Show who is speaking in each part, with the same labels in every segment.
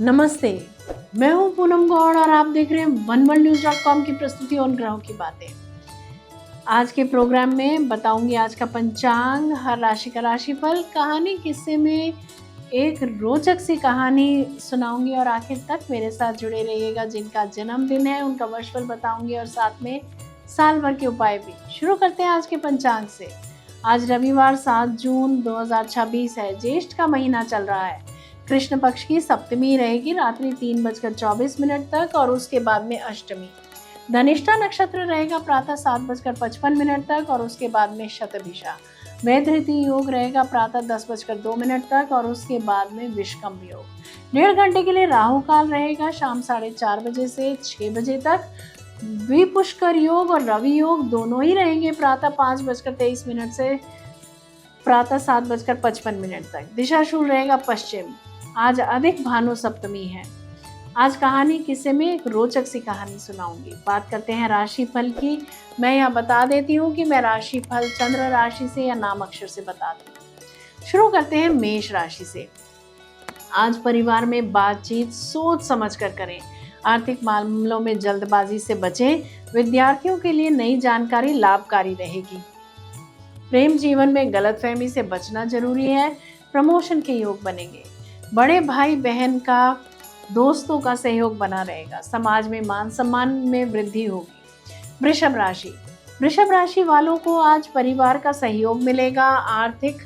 Speaker 1: नमस्ते। मैं हूं पूनम गौड़ और आप देख रहे हैं oneworldnews.com की प्रस्तुति और ग्रहों की बातें। आज के प्रोग्राम में बताऊंगी आज का पंचांग, हर राशि का राशिफल, कहानी, किस्से में एक रोचक सी कहानी सुनाऊंगी और आखिर तक मेरे साथ जुड़े रहिएगा। जिनका जन्मदिन है उनका वर्षफल बताऊंगी और साथ में साल भर के उपाय भी। शुरू करते हैं आज के पंचांग से। आज रविवार 7 जून 2026 है। ज्येष्ठ का महीना चल रहा है। कृष्ण पक्ष की सप्तमी रहेगी रात्रि 3:24 तक और उसके बाद में अष्टमी। धनिष्ठा नक्षत्र रहेगा प्रातः 7:55 तक और उसके बाद में शतभिषा। वैधृति योग रहेगा प्रातः 10:02 तक और उसके बाद में विषकम योग। 1.5 घंटे के लिए राहु काल रहेगा शाम 4:30 बजे से 6 बजे तक। द्विपुष्कर योग और रवि योग दोनों ही रहेंगे प्रातः 5:23 से प्रातः 7:55 तक। दिशाशूल रहेगा पश्चिम। आज अधिक भानु सप्तमी है। आज कहानी किस्से में एक रोचक सी कहानी सुनाऊंगी। बात करते हैं राशिफल की। मैं यहाँ बता देती हूँ कि मैं राशिफल चंद्र राशि से या नाम अक्षर से बताती हूँ। शुरू करते हैं मेष राशि से। आज परिवार में बातचीत सोच समझ कर करें। आर्थिक मामलों में जल्दबाजी से बचें। विद्यार्थियों के लिए नई जानकारी लाभकारी रहेगी। प्रेम जीवन में गलतफहमी से बचना जरूरी है। प्रमोशन के योग बनेंगे। बड़े भाई बहन का, दोस्तों का सहयोग बना रहेगा। समाज में मान सम्मान में वृद्धि होगी। वृषभ राशि वालों को आज परिवार का सहयोग मिलेगा। आर्थिक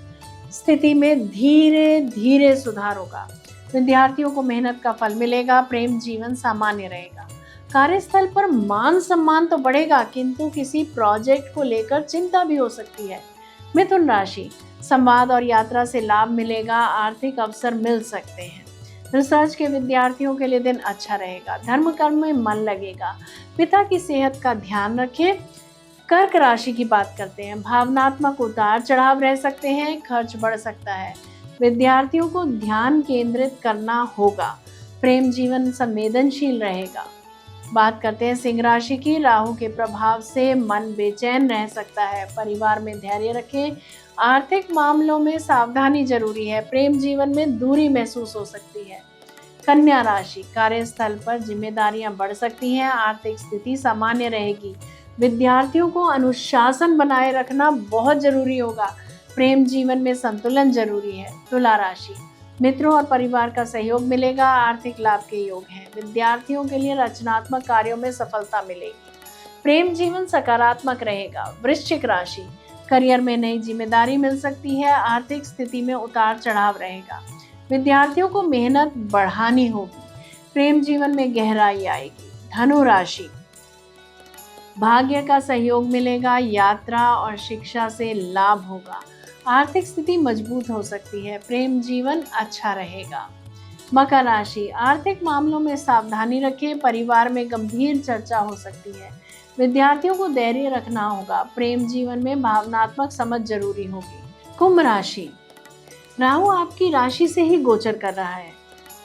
Speaker 1: स्थिति में धीरे धीरे सुधार होगा। विद्यार्थियों को मेहनत का फल मिलेगा। प्रेम जीवन सामान्य रहेगा। कार्यस्थल पर मान सम्मान तो बढ़ेगा किंतु किसी प्रोजेक्ट को लेकर चिंता भी हो सकती है। मिथुन राशि, संवाद और यात्रा से लाभ मिलेगा। आर्थिक अवसर मिल सकते हैं। रिसर्च के विद्यार्थियों के लिए दिन अच्छा रहेगा। धर्म कर्म में मन लगेगा। पिता की सेहत का ध्यान रखें। कर्क राशि की बात करते हैं। भावनात्मक उतार चढ़ाव रह सकते हैं। खर्च बढ़ सकता है। विद्यार्थियों को ध्यान केंद्रित करना होगा। प्रेम जीवन संवेदनशील रहेगा। बात करते हैं सिंह राशि की। राहु के प्रभाव से मन बेचैन रह सकता है। परिवार में धैर्य रखें। आर्थिक मामलों में सावधानी जरूरी है। प्रेम जीवन में दूरी महसूस हो सकती है। कन्या राशि, कार्यस्थल पर जिम्मेदारियां बढ़ सकती हैं। आर्थिक स्थिति सामान्य रहेगी। विद्यार्थियों को अनुशासन बनाए रखना बहुत जरूरी होगा। प्रेम जीवन में संतुलन जरूरी है। तुला राशि, मित्रों और परिवार का सहयोग मिलेगा। आर्थिक लाभ के योग हैं। विद्यार्थियों के लिए रचनात्मक कार्यों में सफलता मिलेगी। प्रेम जीवन सकारात्मक रहेगा। वृश्चिक राशि, करियर में नई जिम्मेदारी मिल सकती है। आर्थिक स्थिति में उतार चढ़ाव रहेगा। विद्यार्थियों को मेहनत बढ़ानी होगी। प्रेम जीवन में गहराई आएगी। धनु राशि, भाग्य का सहयोग मिलेगा। यात्रा और शिक्षा से लाभ होगा। आर्थिक स्थिति मजबूत हो सकती है। प्रेम जीवन अच्छा रहेगा। मकर राशि, आर्थिक मामलों में सावधानी रखें। परिवार में गंभीर चर्चा हो सकती है। विद्यार्थियों को धैर्य रखना होगा। प्रेम जीवन में भावनात्मक समझ जरूरी होगी। कुंभ राशि, राहु आपकी राशि से ही गोचर कर रहा है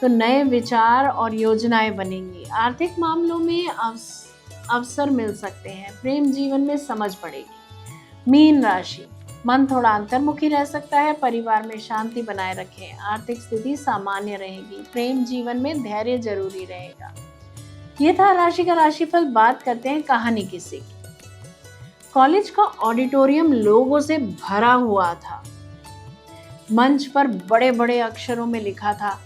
Speaker 1: तो नए विचार और योजनाएं बनेंगी। आर्थिक मामलों में अवसर मिल सकते हैं। प्रेम जीवन में समझ बढ़ेगी। मीन राशि, मन थोड़ा अंतर्मुखी रह सकता है। परिवार में शांति बनाए रखें। आर्थिक स्थिति सामान्य रहेगी। प्रेम जीवन में धैर्य जरूरी रहेगा। ये था राशि का राशिफल। बात करते हैं कहानी किस्से की। कॉलेज का ऑडिटोरियम लोगों से भरा हुआ था। मंच पर बड़े बड़े अक्षरों में लिखा था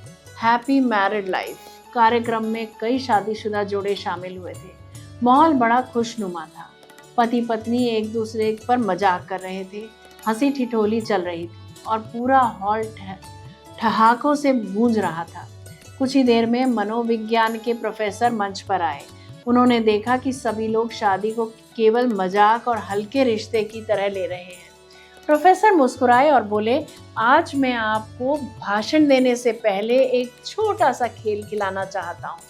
Speaker 1: हैप्पी मैरिड लाइफ। कार्यक्रम में कई शादीशुदा जोड़े शामिल हुए थे। माहौल बड़ा खुशनुमा था। पति पत्नी एक दूसरे पर मजाक कर रहे थे। हंसी ठिठोली चल रही थी और पूरा हॉल ठहाकों से गूंज रहा था। कुछ ही देर में मनोविज्ञान के प्रोफेसर मंच पर आए। उन्होंने देखा कि सभी लोग शादी को केवल मजाक और हल्के रिश्ते की तरह ले रहे हैं। प्रोफेसर मुस्कुराए और बोले, आज मैं आपको भाषण देने से पहले एक छोटा सा खेल खिलाना चाहता हूँ।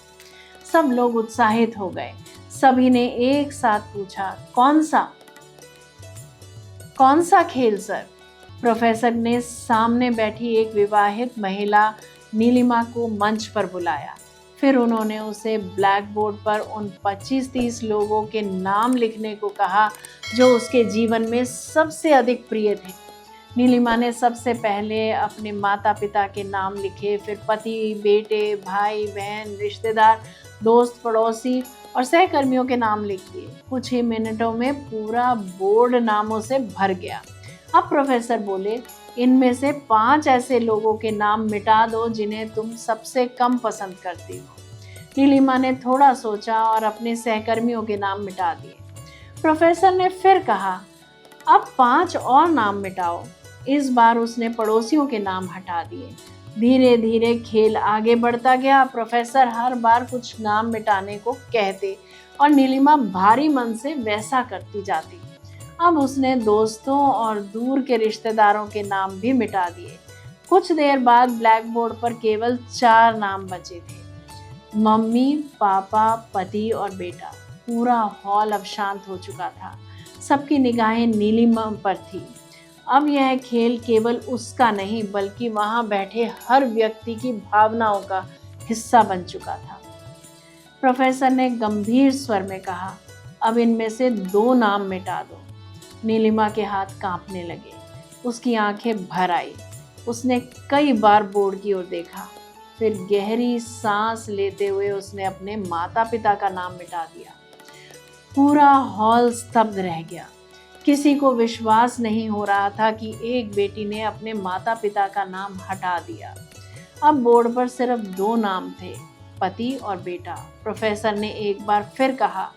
Speaker 1: सब लोग उत्साहित हो गए। सभी ने एक साथ पूछा, कौन सा खेल सर? प्रोफेसर ने सामने बैठी एक विवाहित महिला नीलिमा को मंच पर बुलाया। फिर उन्होंने उसे ब्लैक बोर्ड पर उन 25-30 लोगों के नाम लिखने को कहा जो उसके जीवन में सबसे अधिक प्रिय थे। नीलिमा ने सबसे पहले अपने माता पिता के नाम लिखे, फिर पति, बेटे, भाई बहन, रिश्तेदार, दोस्त, पड़ोसी और सहकर्मियों के नाम लिख दिए। कुछ ही मिनटों में पूरा बोर्ड नामों से भर गया। अब प्रोफेसर बोले, इनमें से 5 ऐसे लोगों के नाम मिटा दो जिन्हें तुम सबसे कम पसंद करती हो। नीलिमा ने थोड़ा सोचा और अपने सहकर्मियों के नाम मिटा दिए। प्रोफेसर ने फिर कहा, अब 5 और नाम मिटाओ। इस बार उसने पड़ोसियों के नाम हटा दिए। धीरे धीरे खेल आगे बढ़ता गया। प्रोफेसर हर बार कुछ नाम मिटाने को कहते और नीलिमा भारी मन से वैसा करती जाती। अब उसने दोस्तों और दूर के रिश्तेदारों के नाम भी मिटा दिए। कुछ देर बाद ब्लैक बोर्ड पर केवल 4 नाम बचे थे, मम्मी, पापा, पति और बेटा। पूरा हॉल अब शांत हो चुका था। सबकी निगाहें नीलिमा पर थी। अब यह खेल केवल उसका नहीं बल्कि वहां बैठे हर व्यक्ति की भावनाओं का हिस्सा बन चुका था। प्रोफेसर ने गंभीर स्वर में कहा, अब इनमें से 2 नाम मिटा दो। नीलिमा के हाथ कांपने लगे, उसकी आंखें भर आई। उसने कई बार बोर्ड की ओर देखा, फिर गहरी सांस लेते हुए उसने अपने माता पिता का नाम मिटा दिया। पूरा हॉल स्तब्ध रह गया। किसी को विश्वास नहीं हो रहा था कि एक बेटी ने अपने माता पिता का नाम हटा दिया। अब बोर्ड पर सिर्फ 2 नाम थे, पति और बेटा। प्रोफेसर ने एक बार फिर कहा,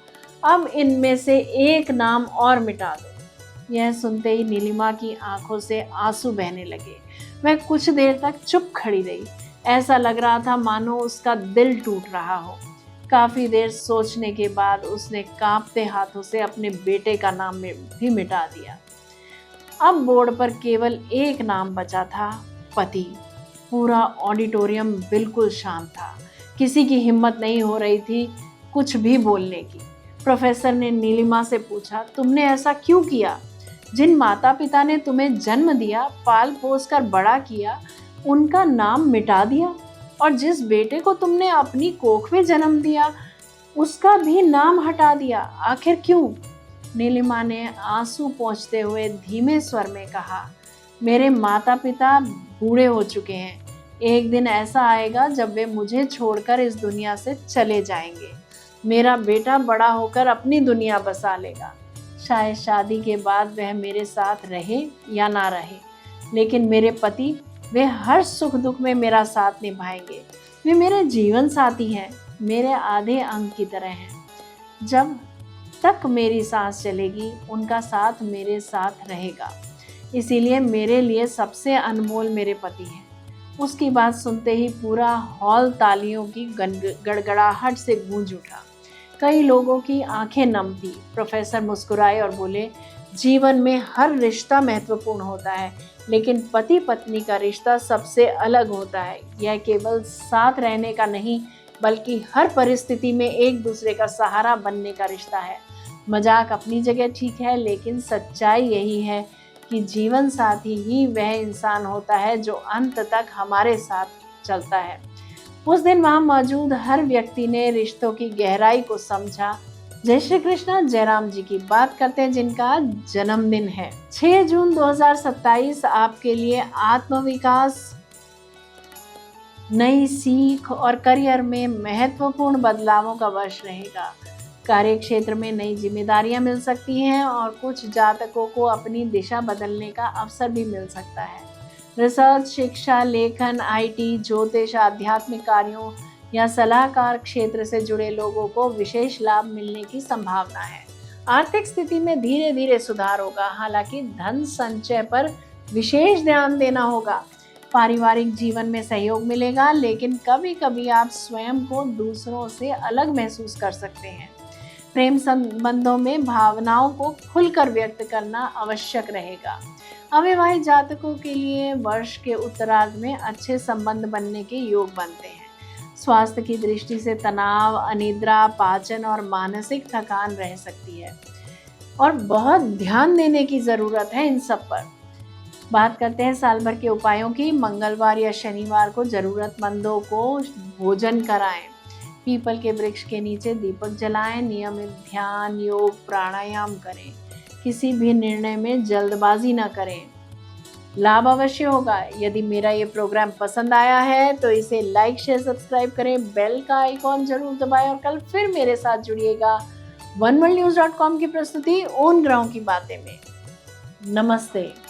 Speaker 1: अब इनमें से 1 नाम और मिटा दो। यह सुनते ही नीलिमा की आंखों से आंसू बहने लगे। वह कुछ देर तक चुप खड़ी रही। ऐसा लग रहा था मानो उसका दिल टूट रहा हो। काफी देर सोचने के बाद उसने कांपते हाथों से अपने बेटे का नाम भी मिटा दिया। अब बोर्ड पर केवल 1 नाम बचा था, पति। पूरा ऑडिटोरियम बिल्कुल शांत था। किसी की हिम्मत नहीं हो रही थी कुछ भी बोलने की। प्रोफेसर ने नीलिमा से पूछा, तुमने ऐसा क्यों किया? जिन माता पिता ने तुम्हें जन्म दिया, पाल पोस कर बड़ा किया, उनका नाम मिटा दिया, और जिस बेटे को तुमने अपनी कोख में जन्म दिया उसका भी नाम हटा दिया। आखिर क्यों? नीलिमा ने आंसू पोंछते हुए धीमे स्वर में कहा, मेरे माता पिता बूढ़े हो चुके हैं। एक दिन ऐसा आएगा जब वे मुझे छोड़कर इस दुनिया से चले जाएंगे। मेरा बेटा बड़ा होकर अपनी दुनिया बसा लेगा। शायद शादी के बाद वह मेरे साथ रहे या ना रहे, लेकिन मेरे पति, वे हर सुख दुख में मेरा साथ निभाएंगे। वे मेरे जीवन साथी हैं, मेरे आधे अंग की तरह हैं। जब तक मेरी सांस चलेगी उनका साथ मेरे साथ रहेगा। इसीलिए मेरे लिए सबसे अनमोल मेरे पति हैं। उसकी बात सुनते ही पूरा हॉल तालियों की गड़गड़ाहट से गूंज उठा। कई लोगों की आंखें नम थी। प्रोफेसर मुस्कुराए और बोले, जीवन में हर रिश्ता महत्वपूर्ण होता है, लेकिन पति पत्नी का रिश्ता सबसे अलग होता है। यह केवल साथ रहने का नहीं बल्कि हर परिस्थिति में एक दूसरे का सहारा बनने का रिश्ता है। मजाक अपनी जगह ठीक है, लेकिन सच्चाई यही है कि जीवन साथी ही वह इंसान होता है जो अंत तक हमारे साथ चलता है। उस दिन वहां मौजूद हर व्यक्ति ने रिश्तों की गहराई को समझा। जय श्री कृष्णा। जयराम जी की बात करते हैं जिनका जन्मदिन है। 6 जून 2027 आपके लिए आत्मविकास, नई सीख और करियर में महत्वपूर्ण बदलावों का वर्ष रहेगा। कार्य क्षेत्र में नई जिम्मेदारियां मिल सकती हैं और कुछ जातकों को अपनी दिशा बदलने का अवसर भी मिल सकता है। रिसर्च, शिक्षा, लेखन, आईटी, ज्योतिष, आध्यात्मिक कार्यों या सलाहकार क्षेत्र से जुड़े लोगों को विशेष लाभ मिलने की संभावना है। आर्थिक स्थिति में धीरे धीरे सुधार होगा, हालांकि धन संचय पर विशेष ध्यान देना होगा। पारिवारिक जीवन में सहयोग मिलेगा, लेकिन कभी कभी आप स्वयं को दूसरों से अलग महसूस कर सकते हैं। प्रेम संबंधों में भावनाओं को खुलकर व्यक्त करना आवश्यक रहेगा। अविवाहित जातकों के लिए वर्ष के उत्तरार्ध में अच्छे संबंध बनने के योग बनते हैं। स्वास्थ्य की दृष्टि से तनाव, अनिद्रा, पाचन और मानसिक थकान रह सकती है और बहुत ध्यान देने की जरूरत है इन सब पर। बात करते हैं साल भर के उपायों की। मंगलवार या शनिवार को जरूरतमंदों को भोजन कराएं। पीपल के वृक्ष के नीचे दीपक जलाएं। नियमित ध्यान, योग, प्राणायाम करें। किसी भी निर्णय में जल्दबाजी न करें। लाभ अवश्य होगा। यदि मेरा ये प्रोग्राम पसंद आया है तो इसे लाइक शेयर सब्सक्राइब करें, बेल का आइकॉन जरूर दबाएं और कल फिर मेरे साथ जुड़िएगा oneworldnews.com की प्रस्तुति ऑन ग्राउंड की बातें में। नमस्ते।